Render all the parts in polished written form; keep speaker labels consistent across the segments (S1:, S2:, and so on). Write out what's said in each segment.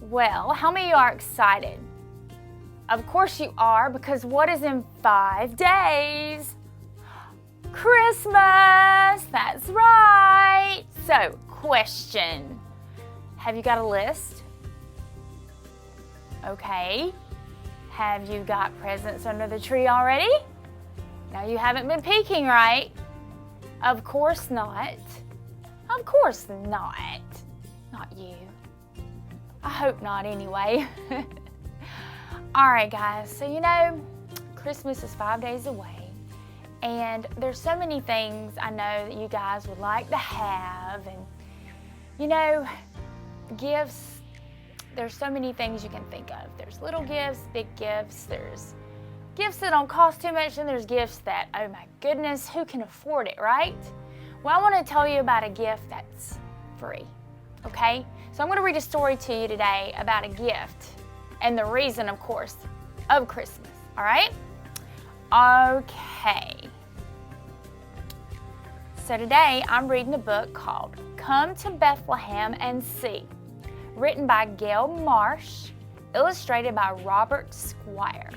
S1: Well, how many of you are excited? Of course you are, because what is in 5 days? Christmas! That's right! So, question. Have you got a list? Okay. Have you got presents under the tree already? Now you haven't been peeking, right? Of course not. Of course not. Not you. I hope not anyway. Alright guys, so Christmas is 5 days away, and there's so many things I know that you guys would like to have, and gifts, there's so many things you can think of. There's little gifts, big gifts, there's gifts that don't cost too much, and there's gifts that, oh my goodness, who can afford it, right? Well, I want to tell you about a gift that's free, okay? So I'm going to read a story to you today about a gift and the reason, of course, of Christmas, all right? Okay. So today I'm reading a book called Come to Bethlehem and See, written by Gail Marsh, illustrated by Robert Squire.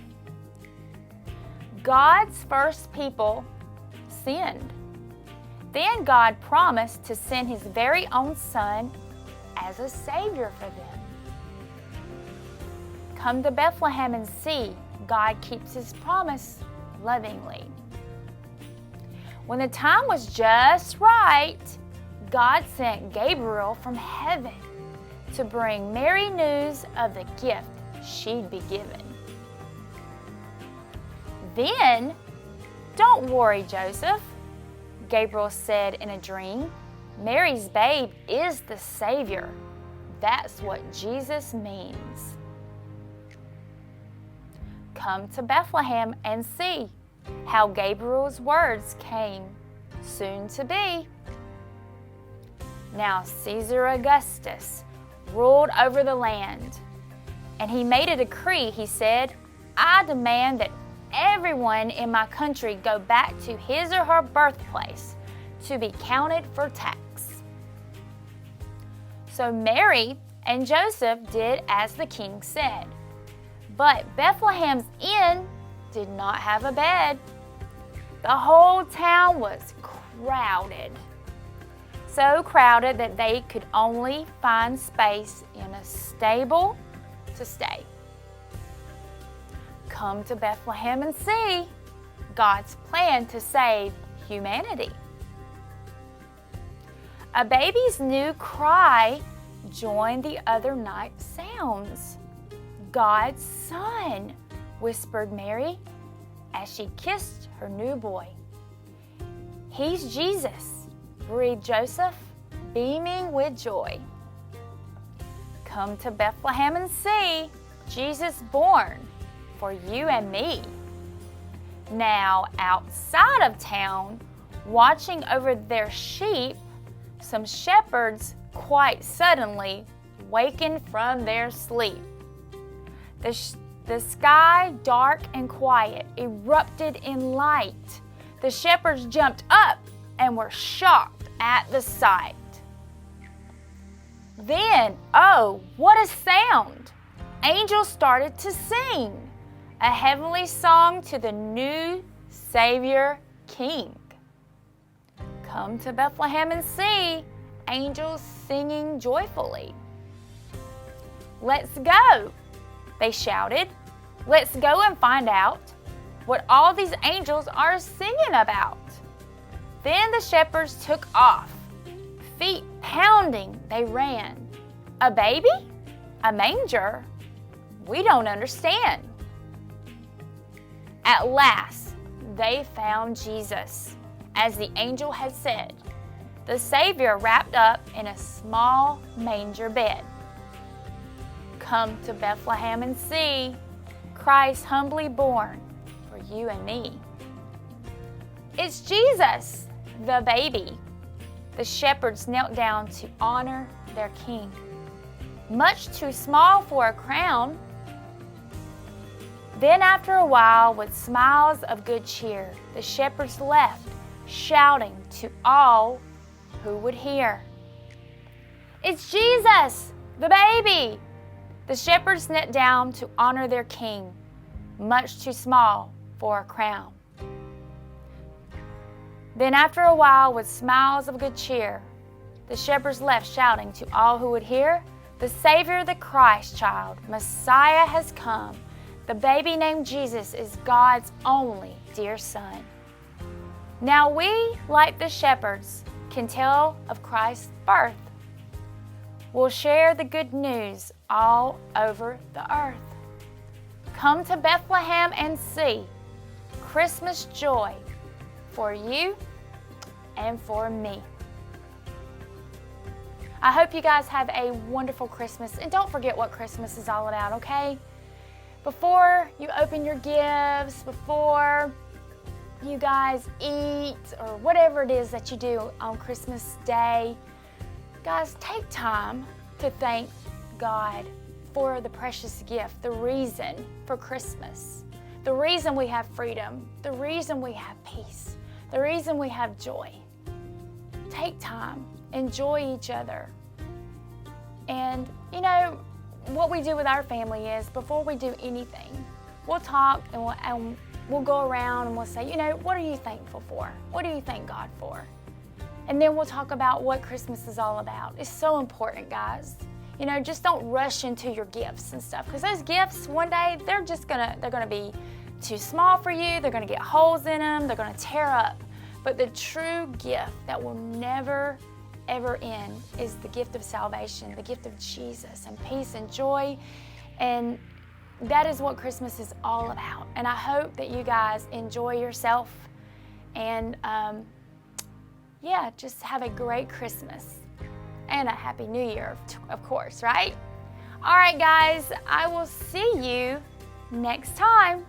S1: God's first people sinned. Then God promised to send His very own Son as a Savior for them. Come to Bethlehem and see. God keeps His promise lovingly. When the time was just right, God sent Gabriel from heaven to bring Mary news of the gift she'd be given. Then, "Don't worry, Joseph," Gabriel said in a dream. "Mary's babe is the Savior. That's what Jesus means." Come to Bethlehem and see how Gabriel's words came soon to be. Now Caesar Augustus ruled over the land, and he made a decree. He said, "I demand that everyone in my country go back to his or her birthplace to be counted for tax." So Mary and Joseph did as the king said. But Bethlehem's inn did not have a bed. The whole town was crowded. So crowded that they could only find space in a stable to stay. Come to Bethlehem and see God's plan to save humanity. A baby's new cry joined the other night sounds. "God's Son," whispered Mary as she kissed her new boy. "He's Jesus," breathed Joseph, beaming with joy. Come to Bethlehem and see Jesus born for you and me. Now, outside of town, watching over their sheep, some shepherds quite suddenly wakened from their sleep. The sky, dark and quiet, erupted in light. The shepherds jumped up and were shocked at the sight. Then, oh, what a sound! Angels started to sing a heavenly song to the new Savior King. Come to Bethlehem and see angels singing joyfully. "Let's go," they shouted. "Let's go and find out what all these angels are singing about." Then the shepherds took off. Feet pounding, they ran. "A baby? A manger? We don't understand." At last, they found Jesus, as the angel had said, the Savior wrapped up in a small manger bed. Come to Bethlehem and see Christ humbly born for you and me. It's Jesus, the baby. The shepherds knelt down to honor their king. Much too small for a crown. Then after a while, with smiles of good cheer, the shepherds left, shouting to all who would hear. It's Jesus, the baby. The shepherds knelt down to honor their king, much too small for a crown. Then after a while, with smiles of good cheer, the shepherds left, shouting to all who would hear, the Savior, the Christ child, Messiah has come. The baby named Jesus is God's only dear son. Now we, like the shepherds, can tell of Christ's birth. We'll share the good news all over the earth. Come to Bethlehem and see Christmas joy for you and for me. I hope you guys have a wonderful Christmas, and don't forget what Christmas is all about, okay? Before you open your gifts, before you guys eat, or whatever it is that you do on Christmas Day, guys, take time to thank God for the precious gift, the reason for Christmas, the reason we have freedom, the reason we have peace, the reason we have joy. Take time, enjoy each other. And you know, what we do with our family is, before we do anything, we'll talk and we'll go around and we'll say, you know, what are you thankful for? What do you thank God for? And then we'll talk about what Christmas is all about. It's so important, guys. You know, just don't rush into your gifts and stuff, because those gifts, one day, they're gonna be too small for you. They're gonna get holes in them. They're gonna tear up. But the true gift that will never, ever end is the gift of salvation, the gift of Jesus and peace and joy. And that is what Christmas is all about. And I hope that you guys enjoy yourself and yeah, just have a great Christmas and a Happy New Year, of course, right? All right, guys, I will see you next time.